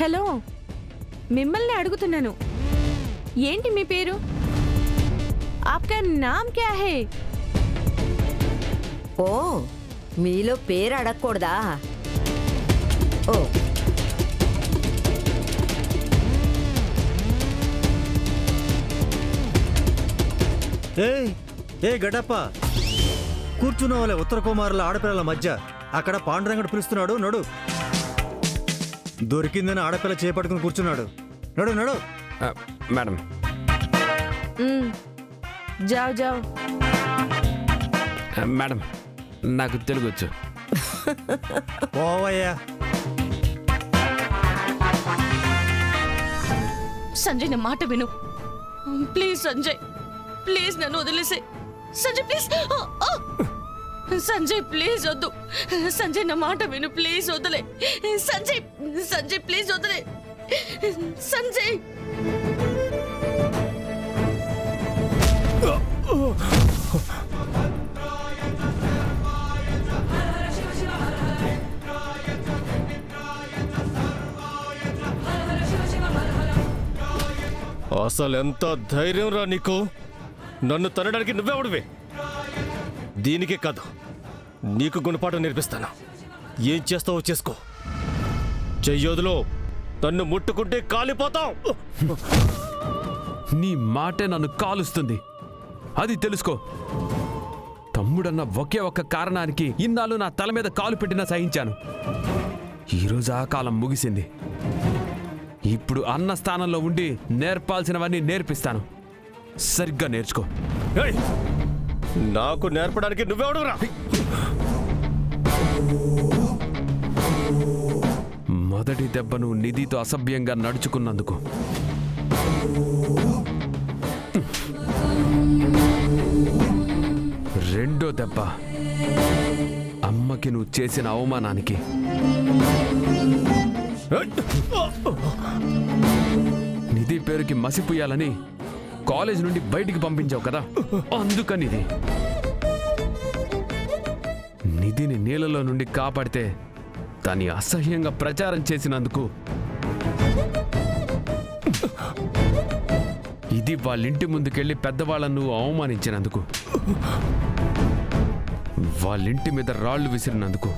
Hello, మిమ్మల్ని అడుగుతున్నాను, ఏంటి మీ పేరు? ఆప్కా నామ్ క్యా హై? ఓ, మీలో పేరు అడగకూడదా? ఓ, ఏ గడప్ప, కూర్చున్నవాళ్ళే ఉత్తర కుమారుల ఆడపిల్లల మధ్య. అక్కడ పాండురంగడు పిలుస్తున్నాడు, నడు. దొరికిందని ఆడపిల్ల చేపట్టుకుని కూర్చున్నాడు. నడు నడు. మేడం, జావ్ జావ్. మేడం నాకు తెలుగు వచ్చు. పోవయ్యా. సంజయ్ నా మాట విను ప్లీజ్. సంజయ్ ప్లీజ్ నన్ను వదిలేసే. సంజయ్ ప్లీజ్. సంజయ్ ప్లీజ్ వద్దు. సంజయ్ నా మాట విను ప్లీజ్, వదిలే. సంజయ్ సంజయ్ ప్లీజ్ వదిలే. సంజయ్ అసలు ఎంత ధైర్యం రా నీకు? నన్ను తనడానికి నువ్వెవడివే? దీనికే కాదు, నీకు గుణపాఠం నేర్పిస్తాను. ఏం చేస్తావో చేసుకో. చెయ్యోదులో తన్ను ముట్టుకుంటే కాలిపోతావు. నీ మాటే నన్ను కాలుస్తుంది, అది తెలుసుకో. తమ్ముడన్న ఒకే ఒక్క కారణానికి ఇన్నాళ్ళు నా తల మీద కాలు పెట్టినా సహించాను. ఈరోజు ఆ కాలం ముగిసింది. ఇప్పుడు అన్న స్థానంలో ఉండి నేర్పాల్సినవన్నీ నేర్పిస్తాను. సరిగ్గా నేర్చుకో. ఏయ్! నాకు నేర్పడానికి నువ్వెవడురా? మొదటి దెబ్బను నిధితో అసభ్యంగా నడుచుకున్నందుకు, రెండో దెబ్బ అమ్మకి నువ్వు చేసిన అవమానానికి, నిధి పేరుకి మసిపుయ్యాలని కాలేజ్ నుండి బయటికి పంపించావు కదా, అందుకనిది. నిధిని నీళ్ళలో నుండి కాపాడితే దాన్ని అసహ్యంగా ప్రచారం చేసినందుకు, ఇది వాళ్ళింటి ముందుకెళ్ళి పెద్దవాళ్ళను నువ్వు అవమానించినందుకు, వాళ్ళింటి మీద రాళ్లు విసిరినందుకు,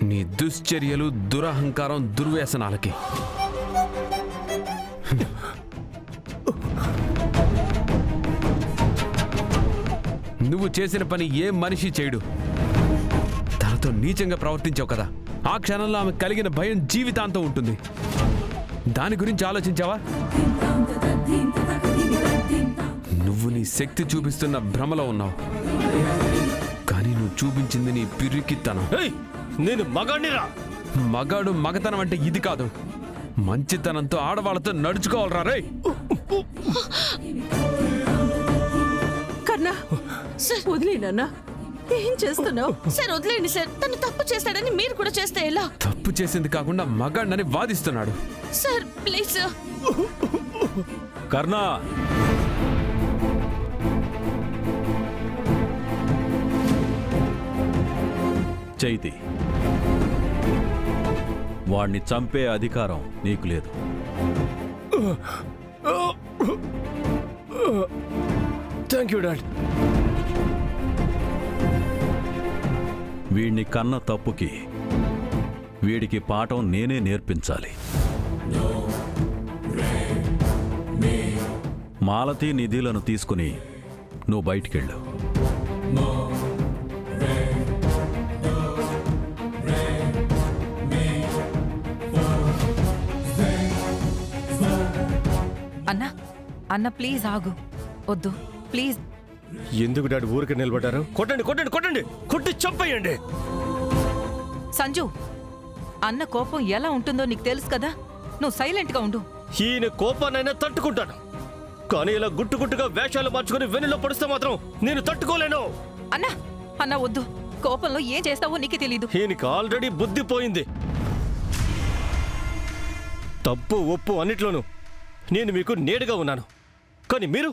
నీ దుశ్చర్యలు, దురహంకారం, దుర్వ్యసనాలకి. నువ్వు చేసిన పని ఏ మనిషి చేయడు. తనతో నీచంగా ప్రవర్తించావు కదా, ఆ క్షణంలో ఆమె కలిగిన భయం జీవితాంతం ఉంటుంది. దాని గురించి ఆలోచించావా? నువ్వు నీ శక్తి చూపిస్తున్న భ్రమలో ఉన్నావు, కానీ నువ్వు చూపించింది నీ పిరికితనం. నేను మగాడిరా. మగాడు మగతనం అంటే ఇది కాదు, మంచితనంతో ఆడవాళ్ళతో నడుచుకోవాలరా రే. కర్ణ, వదిలేనన్నా, ఏం చేస్తున్నావు? సార్ వదిలేండి సార్, తను తప్పు చేస్తాడని మీరు కూడా చేస్తే ఎలా? తప్పు చేసింది కాకుండా మగాడినని వాదిస్తున్నాడు. Sir please sir. Karna, Chaiti, వాణ్ణి చంపే అధికారం నీకు లేదు. Thank you dad. వీణ్ణి కన్న తప్పుకి వీడికి పాఠం నేనే నేర్పించాలి. మాలతి నిధిలను తీసుకుని నువ్వు బయటికెళ్ళు. అన్నా, అన్న ప్లీజ్ ఆగు. వద్దు ప్లీజ్. ఎందుకు డాడీ ఊరికి నిలబడ్డారు? కొట్టండి కొట్టండి కొట్టండి, కొట్టి చంపేయండి. సంజు, అన్న కోపం ఎలా ఉంటుందో నీకు తెలుసు కదా, నువ్వు సైలెంట్గా ఉండు. ఈయన కోపాన్నైనా తట్టుకుంటాను, కానీ ఇలా గుట్టు గుట్టుగా వేషాలు మార్చుకుని వెన్నులో పడిస్తే మాత్రం నేను తట్టుకోలేను. అన్నా, అన్న వద్దు. కోపంలో ఏం చేస్తావో నీకే తెలీదు. ఈయనకి ఆల్రెడీ బుద్ధి పోయింది. తప్పు ఒప్పు అన్నిట్లోనూ నేను మీకు నేడుగా ఉన్నాను, కానీ మీరు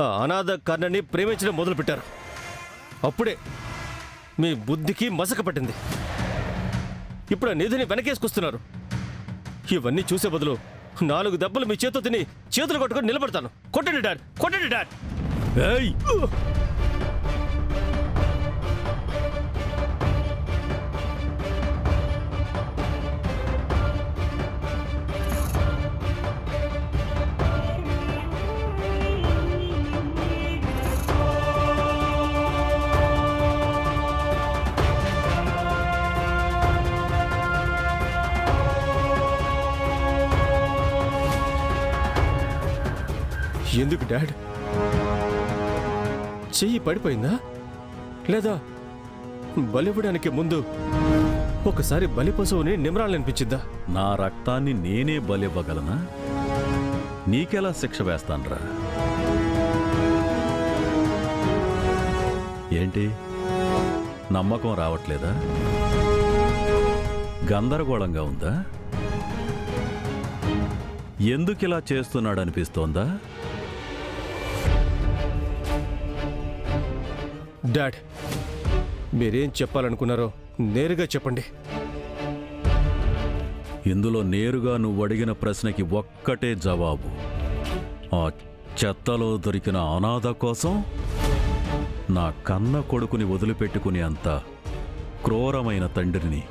ఆ అనాథ కర్ణని ప్రేమించడం మొదలుపెట్టారు. అప్పుడే మీ బుద్ధికి మసక పట్టింది. ఇప్పుడు ఆ నిధిని వెనకేసుకొస్తున్నారు. ఇవన్నీ చూసే బదులు 4 దెబ్బలు మీ చేతితో తిని చేతులు కొట్టుకొని నిలబడతాను. కొట్టండి డాడ్, కొట్టండి డాడ్. ఏయ్! ఎందుకు డాడ్? చెయ్యి పడిపోయిందా? లేదా బలివ్వడానికి ముందు ఒకసారి బలి పశువుని నిమరాలనిపించిందా? నా రక్తాన్ని నేనే బలివ్వగలనా? నీకెలా శిక్ష వేస్తాన్రా? ఏంటి, నమ్మకం రావట్లేదా? గందరగోళంగా ఉందా? ఎందుకిలా చేస్తున్నాడనిపిస్తోందా? డాడ్, మీరేం చెప్పాలనుకున్నారో నేరుగా చెప్పండి. ఇందులో నేరుగా నువ్వు అడిగిన ప్రశ్నకి ఒక్కటే జవాబు. ఆ చెత్తలో దొరికిన అనాథ కోసం నా కన్న కొడుకుని వదిలిపెట్టుకునే అంత క్రూరమైన తండ్రిని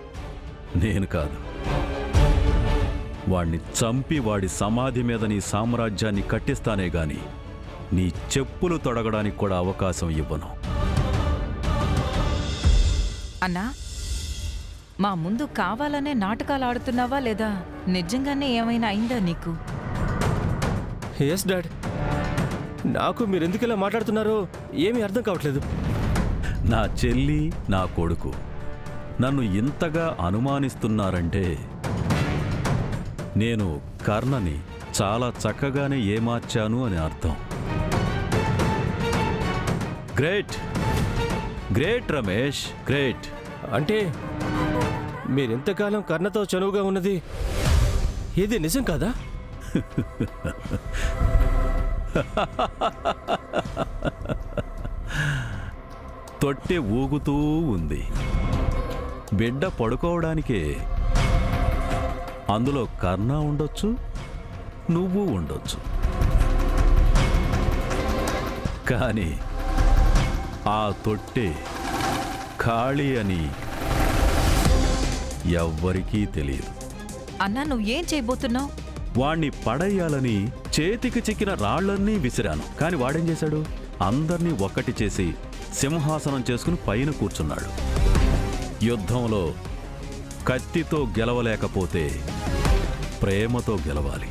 నేను కాదు. వాణ్ణి చంపి వాడి సమాధి మీద నీ సామ్రాజ్యాన్ని కట్టిస్తానే గాని నీ చెప్పులు తొడగడానికి కూడా అవకాశం ఇవ్వను. అన్నా, మా ముందు కావాలనే నాటకాలు ఆడుతున్నావా లేదా నిజంగానే ఏమైనా అయిందా నీకు? ఎస్ డాడ్, నాకు మీరెందుకు ఇలా మాట్లాడుతున్నారో ఏమీ అర్థం కావట్లేదు. నా చెల్లి, నా కొడుకు నన్ను ఇంతగా అనుమానిస్తున్నారంటే నేను కర్ణని చాలా చక్కగానే ఏమార్చాను అని అర్థం. Great great Ramesh, great. అంటే మీరెంతకాలం కర్ణతో చనువుగా ఉన్నది ఇది నిజం కాదా? తొట్టె ఊగుతూ ఉంది. బిడ్డ పడుకోవడానికే. అందులో కర్ణ ఉండొచ్చు, నువ్వు ఉండొచ్చు. కానీ ఆ తొట్టె ఖాళీ అని ఎవ్వరికీ తెలియదు. అన్నా, నువ్వేం చేయబోతున్నావు? వాణ్ణి పడేయాలని చేతికి చిక్కిన రాళ్లన్నీ విసిరాను. కాని వాడేం చేశాడు? అందర్నీ ఒక్కటి చేసి సింహాసనం చేసుకుని పైన కూర్చున్నాడు. యుద్ధంలో కత్తితో గెలవలేకపోతే ప్రేమతో గెలవాలి.